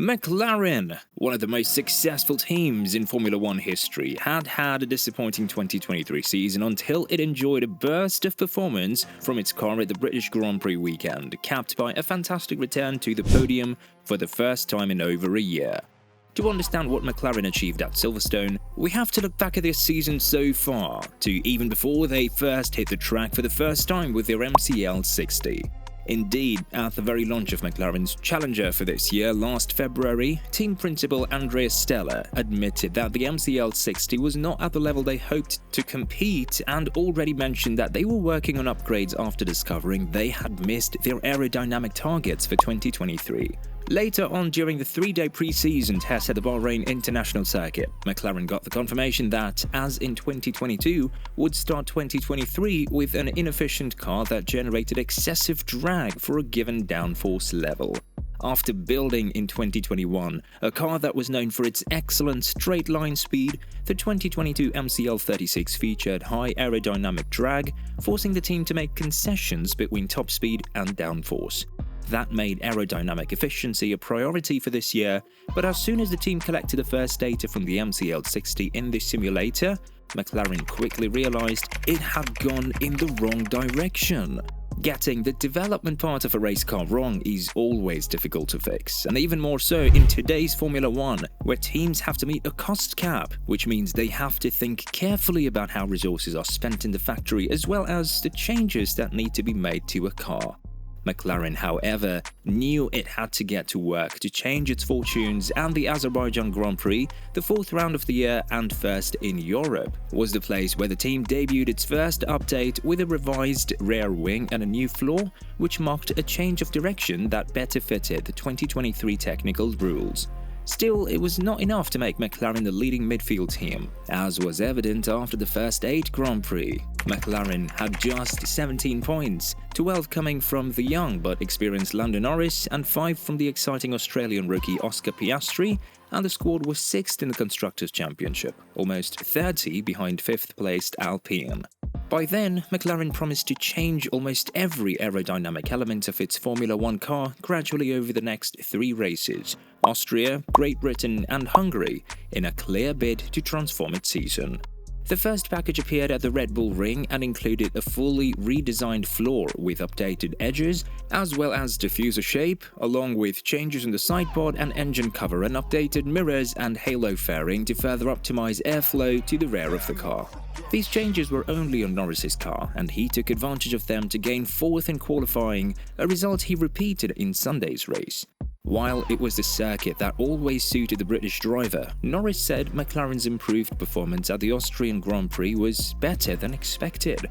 McLaren, one of the most successful teams in Formula One history, had a disappointing 2023 season until it enjoyed a burst of performance from its car at the British Grand Prix weekend, capped by a fantastic return to the podium for the first time in over a year. To understand what McLaren achieved at Silverstone, we have to look back at their season so far, to even before they first hit the track for the first time with their MCL 60. Indeed, at the very launch of McLaren's challenger for this year last February, team principal Andrea Stella admitted that the MCL 60 was not at the level they hoped to compete and already mentioned that they were working on upgrades after discovering they had missed their aerodynamic targets for 2023. Later on during the three-day pre-season test at the Bahrain International Circuit, McLaren got the confirmation that, as in 2022, would start 2023 with an inefficient car that generated excessive drag for a given downforce level. After building in 2021 a car that was known for its excellent straight-line speed, the 2022 MCL 36 featured high aerodynamic drag, forcing the team to make concessions between top speed and downforce. That made aerodynamic efficiency a priority for this year, but as soon as the team collected the first data from the MCL 60 in the simulator, McLaren quickly realized it had gone in the wrong direction. Getting the development part of a race car wrong is always difficult to fix, and even more so in today's Formula One, where teams have to meet a cost cap, which means they have to think carefully about how resources are spent in the factory as well as the changes that need to be made to a car. McLaren, however, knew it had to get to work to change its fortunes, and the Azerbaijan Grand Prix, the fourth round of the year and first in Europe, was the place where the team debuted its first update with a revised rear wing and a new floor, which marked a change of direction that better fitted the 2023 technical rules. Still, it was not enough to make McLaren the leading midfield team, as was evident after the first 8 Grand Prix. McLaren had just 17 points, 12 coming from the young but experienced Lando Norris and 5 from the exciting Australian rookie Oscar Piastri, and the squad was 6th in the Constructors' Championship, almost 30 behind 5th-placed Alpine. By then, McLaren promised to change almost every aerodynamic element of its Formula One car gradually over the next 3 races, Austria, Great Britain and Hungary, in a clear bid to transform its season. The first package appeared at the Red Bull Ring and included a fully redesigned floor with updated edges, as well as diffuser shape, along with changes in the sidepod and engine cover and updated mirrors and halo fairing to further optimize airflow to the rear of the car. These changes were only on Norris's car, and he took advantage of them to gain 4th in qualifying, a result he repeated in Sunday's race. While it was the circuit that always suited the British driver, Norris said McLaren's improved performance at the Austrian Grand Prix was better than expected.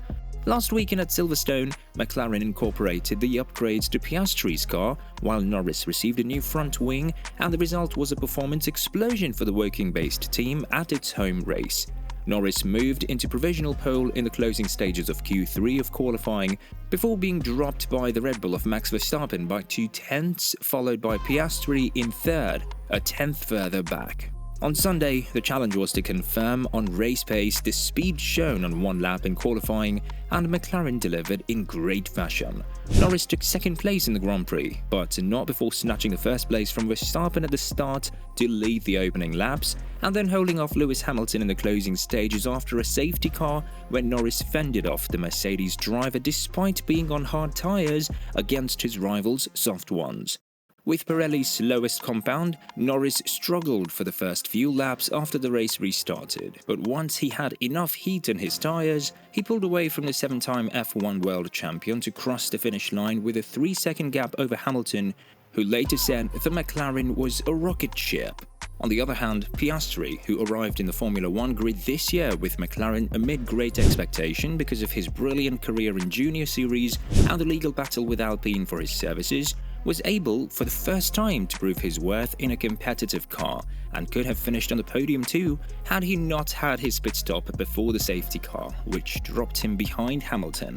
Last weekend at Silverstone, McLaren incorporated the upgrades to Piastri's car, while Norris received a new front wing, and the result was a performance explosion for the Woking-based team at its home race. Norris moved into provisional pole in the closing stages of Q3 of qualifying, before being dropped by the Red Bull of Max Verstappen by 2/10, followed by Piastri in 3rd, a 10th further back. On Sunday, the challenge was to confirm on race pace the speed shown on one lap in qualifying, and McLaren delivered in great fashion. Norris took 2nd place in the Grand Prix, but not before snatching the 1st place from Verstappen at the start to lead the opening laps, and then holding off Lewis Hamilton in the closing stages after a safety car when Norris fended off the Mercedes driver despite being on hard tyres against his rival's soft ones. With Pirelli's slowest compound, Norris struggled for the first few laps after the race restarted, but once he had enough heat in his tyres, he pulled away from the 7-time F1 world champion to cross the finish line with a 3-second gap over Hamilton, who later said the McLaren was a rocket ship. On the other hand, Piastri, who arrived in the Formula One grid this year with McLaren amid great expectation because of his brilliant career in Junior Series and the legal battle with Alpine for his services, was able for the first time to prove his worth in a competitive car, and could have finished on the podium too had he not had his pit stop before the safety car, which dropped him behind Hamilton.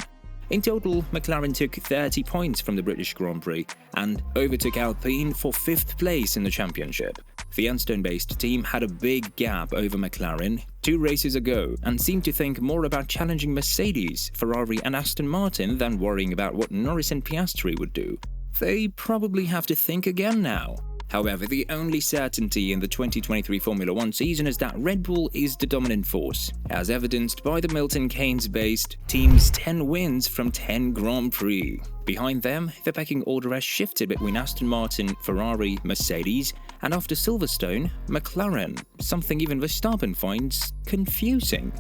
In total, McLaren took 30 points from the British Grand Prix and overtook Alpine for 5th place in the championship. The Enstone-based team had a big gap over McLaren 2 races ago and seemed to think more about challenging Mercedes, Ferrari and Aston Martin than worrying about what Norris and Piastri would do. They probably have to think again now. However, the only certainty in the 2023 Formula 1 season is that Red Bull is the dominant force, as evidenced by the Milton Keynes-based team's 10 wins from 10 Grand Prix. Behind them, the pecking order has shifted between Aston Martin, Ferrari, Mercedes, and after Silverstone, McLaren, something even Verstappen finds confusing.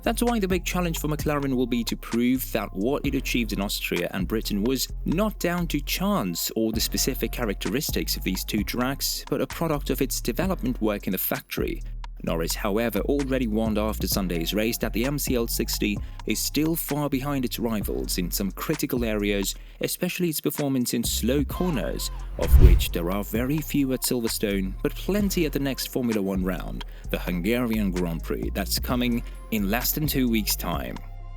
That's why the big challenge for McLaren will be to prove that what it achieved in Austria and Britain was not down to chance or the specific characteristics of these two tracks, but a product of its development work in the factory. Norris, however, already warned after Sunday's race that the MCL60 is still far behind its rivals in some critical areas, especially its performance in slow corners, of which there are very few at Silverstone, but plenty at the next Formula 1 round, the Hungarian Grand Prix, that's coming in less than 2 weeks' time.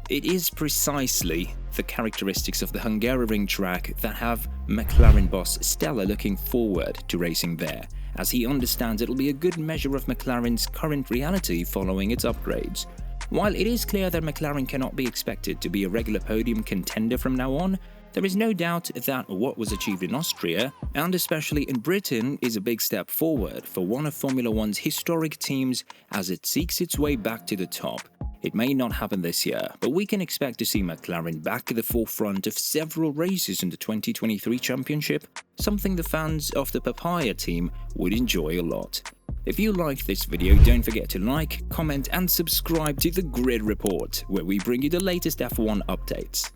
It is precisely the characteristics of the Hungarian track that have McLaren boss Stella looking forward to racing there, as he understands it'll be a good measure of McLaren's current reality following its upgrades. While it is clear that McLaren cannot be expected to be a regular podium contender from now on, there is no doubt that what was achieved in Austria, and especially in Britain, is a big step forward for one of Formula 1's historic teams as it seeks its way back to the top. It may not happen this year, but we can expect to see McLaren back at the forefront of several races in the 2023 championship, something the fans of the Papaya team would enjoy a lot. If you liked this video, don't forget to like, comment and subscribe to The Grid Report, where we bring you the latest F1 updates.